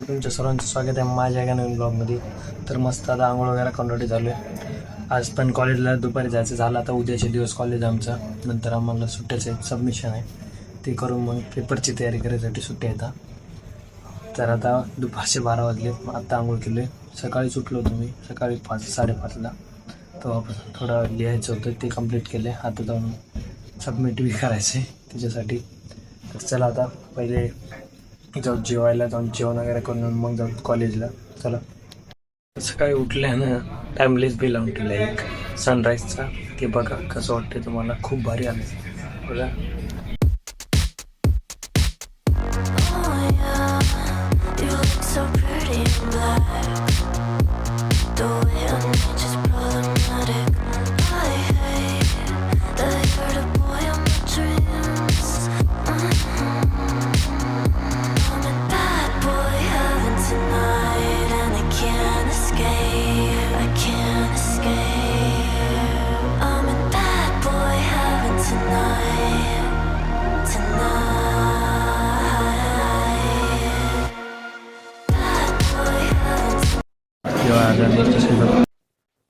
तुमच्या सर्वांचं स्वागत आहे माझ्या एका नवीन ब्लॉगमध्ये. तर मस्त आता आंघोळ वगैरे करून रेडी झालो आहे. आज पण कॉलेजला दुपारी जायचं झालं. आता उद्याचे दिवस कॉलेज आमचं, नंतर आम्हाला सुट्ट्याचे सबमिशन आहे ते करून मग पेपरची तयारी करायसाठी सुट्ट्या येतात. तर आता दुपारचे 12 वाजले. आता आंघोळ केले. सकाळी सुटलो होतो मी सकाळी 5-5:30ला. तेव्हापासून थोडं लिहायचं होतं ते कंप्लीट केले. आता जाऊन सबमिट बी करायचं आहे त्याच्यासाठी. तर चला आता पहिले जाऊ जेवायला, जाऊन जेवण वगैरे करून मग जाऊ कॉलेजला. चला सकाळी उठल्यानं टाईमलेस बी लावून ठेवलं एक सनराईजचा. ते बघा कसं वाटतं तुम्हाला. खूप भारी आलं बघा.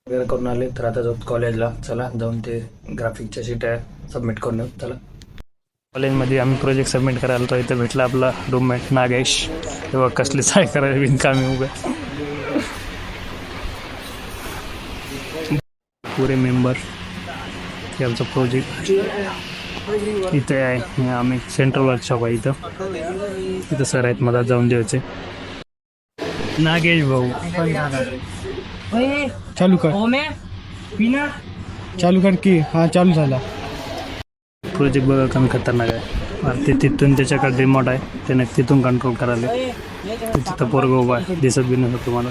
वगैरे करून आले. तर आता जाऊ कॉलेजला. चला जाऊन ते ग्राफिकच्या शीट्या सबमिट करून येऊ. चला कॉलेजमध्ये आम्ही प्रोजेक्ट सबमिट करायला तो इथं भेटला आपला रूममेट नागेश. तेव्हा कसली साय करायला बिनकामी उभे पुरे मेंबर. हे आमचं प्रोजेक्ट इथे आहे. आम्ही सेंट्रल वर्कशॉप आहे इथं सर आहेत. मला जाऊन द्यायचे. नागेश भाऊ चालू कर. चालू कर की. हा चालू झाला. प्रोजेक्ट बघा कमी खतरनाक आहे. ते तिथून त्याच्याकडे रिमोट आहे, त्याने तिथून कंट्रोल करायला. तिथं पोरगं उभा आहे, दिसत बी नसतं तुम्हाला.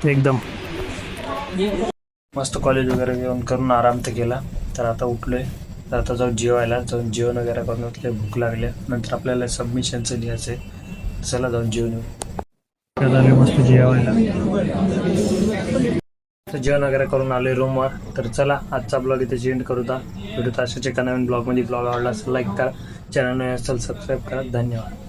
एकदम मस्त कॉलेज वगैरे घेऊन करून आराम तर केला. तर आता उठलोय. तर आता जाऊ जेवायला. जाऊन जेवण वगैरे करून उठले. भूक लागल्या. नंतर आपल्याला सबमिशनचं लिहायचं आहे. चला जाऊन जेवण येऊ. मस्त जेवायला जेवण वगैरे करून आलोय रूमवर. तर चला आजचा ब्लॉग इथे एंड करू. व्हिडिओ अशाच एका नवीन ब्लॉगमध्ये. ब्लॉग आवडला असेल लाईक करा, चॅनल नवीन असेल सबस्क्राईब करा. धन्यवाद.